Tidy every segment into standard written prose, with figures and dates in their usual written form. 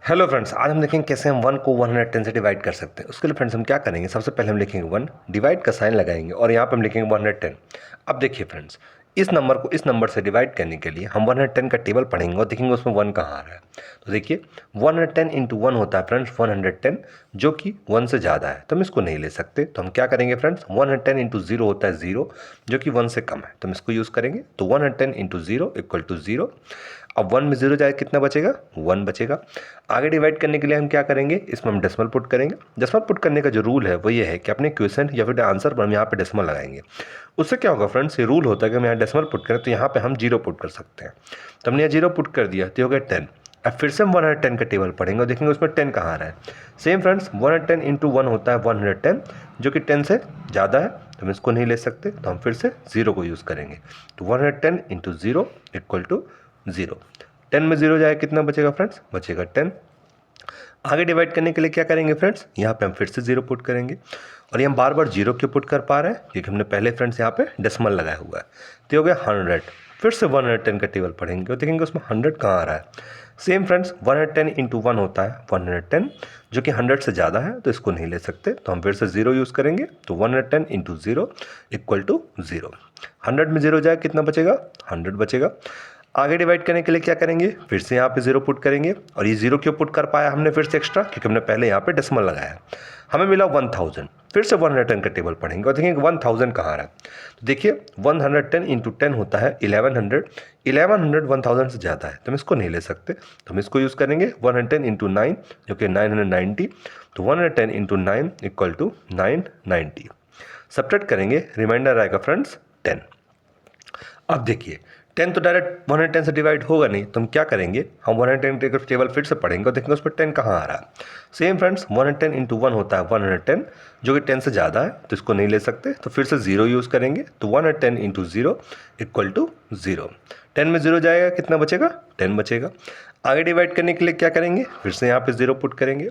Hello friends, आज हम देखेंगे कैसे हम 1 को 110 से डिवाइड कर सकते हैं। उसके लिए फ्रेंड्स हम क्या करेंगे, सबसे पहले हम लिखेंगे 1, डिवाइड का साइन लगाएंगे और यहाँ पे हम लिखेंगे 110। अब देखिए फ्रेंड्स, इस नंबर को इस नंबर से डिवाइड करने के लिए हम 110 का टेबल पढ़ेंगे और देखेंगे उसमें 1 कहाँ आ रहा है। तो देखिए 110 इंटू 1 होता है फ्रेंड्स 110, जो कि 1 से ज़्यादा है तो हम इसको नहीं ले सकते। तो हम क्या करेंगे फ्रेंड्स, 110 इंटू 0 होता है 0, जो कि 1 से कम है तो हम इसको यूज़ करेंगे। तो 110 इंटू 0 इक्वल टू 0। अब 1 में 0 जाए कितना बचेगा, 1 बचेगा। आगे डिवाइड करने के लिए हम क्या करेंगे, इसमें हम डेसिमल पुट करेंगे। डेसिमल पुट करने का जो रूल है वो ये है कि अपने क्वेश्चन या फिर आंसर पर हम यहाँ पे डेसिमल लगाएंगे। उससे क्या होगा फ्रेंड्स, ये रूल होता है कि हम यहाँ डेसिमल पुट करें तो यहाँ पे हम 0 पुट कर सकते हैं। तो हमने यहाँ 0 पुट कर दिया तो हो गया 10। अब फिर से हम 110 का टेबल पढ़ेंगे और देखेंगे उसमें 10 कहाँ आ रहा है। सेम फ्रेंड्स, 110 इंटू 1 होता है 110, जो कि 10 से ज़्यादा है तो हम इसको नहीं ले सकते। तो हम फिर से 0 को यूज़ करेंगे। तो 110 इंटू 0 इक्वल टू 0। 10 में 0 जाए कितना बचेगा फ्रेंड्स, बचेगा 10। आगे डिवाइड करने के लिए क्या करेंगे फ्रेंड्स, यहाँ पे हम फिर से 0 पुट करेंगे। और ये हम बार बार 0 क्यों पुट कर पा रहे हैं, क्योंकि हमने पहले फ्रेंड्स यहाँ पे डेसिमल लगाया हुआ है। तो हो गया 100। फिर से 110 का टेबल पढ़ेंगे और देखेंगे उसमें 100 कहाँ आ रहा है। सेम फ्रेंड्स, 110 इंटू 1 होता है 110, जो कि 100 से ज़्यादा है तो इसको नहीं ले सकते। तो हम फिर से 0 यूज़ करेंगे। तो 110 इंटू 0 इक्वल टू 0। 100 में 0 जाए कितना बचेगा, 100 बचेगा। आगे डिवाइड करने के लिए क्या करेंगे, फिर से यहाँ पे 0 पुट करेंगे। और ये 0 क्यों पुट कर पाया हमने फिर से एक्स्ट्रा, क्योंकि हमने पहले यहाँ पे डेसिमल लगाया है। हमें मिला 1000। फिर से 110 का टेबल पढ़ेंगे और देखेंगे 1000 कहाँ आ रहा है। तो देखिए 110 इंटू 10 होता है 1100। 1100 1000 से ज़्यादा है तो हम इसको नहीं ले सकते। तो हम इसको यूज़ करेंगे 110 इंटू 9, जो कि 990। तो 110 इंटू 9 इक्वल टू 990। सब्ट्रैक्ट करेंगे, रिमाइंडर आएगा फ्रेंड्स 10। अब देखिए 10 तो डायरेक्ट 110 से डिवाइड होगा नहीं, तो हम क्या करेंगे, हम 110 का टेबल फिर से पढ़ेंगे और देखेंगे उस पर 10 कहाँ आ रहा है। सेम फ्रेंड्स, 110 इंटू 1 होता है 110, जो कि 10 से ज़्यादा है तो इसको नहीं ले सकते। तो फिर से 0 यूज़ करेंगे। तो 110 इंटू 0 इक्वल टू 0। 10 में 0 जाएगा कितना बचेगा, 10 बचेगा। आगे डिवाइड करने के लिए क्या करेंगे, फिर से यहाँ पे 0 पुट करेंगे।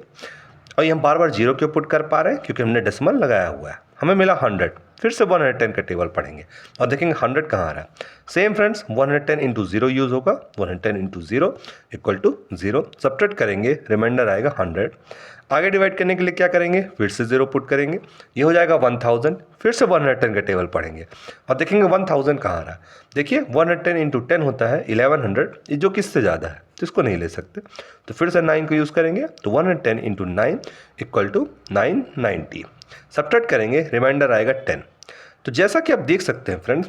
और ये हम बार बार 0 क्यों पुट कर पा रहे हैं, क्योंकि हमने डेसिमल लगाया हुआ है। हमें मिला 100। फिर से 110 का टेबल पढ़ेंगे और देखेंगे 100 कहाँ आ रहा है। सेम फ्रेंड्स, 110 इंटू 0 यूज़ होगा। 110 इंटू 0 इक्वल टू 0। सब्ट्रैक्ट करेंगे, रिमाइंडर आएगा 100। आगे डिवाइड करने के लिए क्या करेंगे, फिर से 0 पुट करेंगे, ये हो जाएगा 1000। फिर से 110 का टेबल पढ़ेंगे और देखेंगे 1000 कहाँ आ रहा है। देखिए 110 इंटू 10 होता है 1100, ये जो किससे ज़्यादा है तो इसको नहीं ले सकते। तो फिर से 9 को यूज़ करेंगे। तो 110 इंटू 9 इक्वल टू 990। सब्ट्रैक्ट करेंगे, रिमाइंडर आएगा 10। तो जैसा कि आप देख सकते हैं फ्रेंड्स,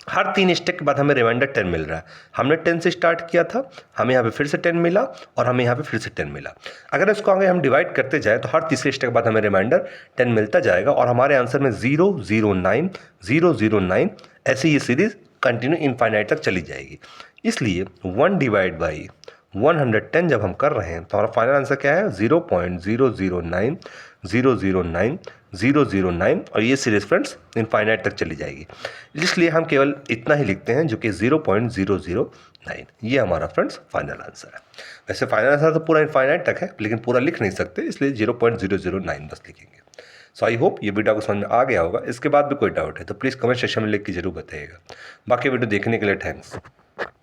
हर 3 स्टेप के बाद हमें रिमाइंडर 10 मिल रहा है। हमने 10 से स्टार्ट किया था, हमें यहाँ पे फिर से 10 मिला और हमें यहाँ पे फिर से 10 मिला। अगर इसको आगे हम डिवाइड करते जाएँ तो हर तीसरे स्टेप के बाद हमें रिमाइंडर 10 मिलता जाएगा और हमारे आंसर में 009 009 ऐसे ये सीरीज़ कंटिन्यू इनफाइनाइट तक चली जाएगी। इसलिए 1 डिवाइड बाई 110 जब हम कर रहे हैं तो हमारा फाइनल आंसर क्या है, 0.009 009 009। और ये सीरीज फ्रेंड्स इनफाइनाइट तक चली जाएगी। इसलिए हम केवल इतना ही लिखते हैं, जो कि 0.009। ये हमारा फ्रेंड्स फाइनल आंसर है। वैसे फाइनल आंसर तो पूरा इनफाइनाइट तक है, लेकिन पूरा लिख नहीं सकते, इसलिए 0.009 बस लिखेंगे। सो आई होप ये वीडियो आपको समझ में आ गया होगा। इसके बाद भी कोई डाउट है तो प्लीज़ कमेंट सेक्शन में लिख के जरूर बताइएगा। बाकी वीडियो देखने के लिए थैंक्स।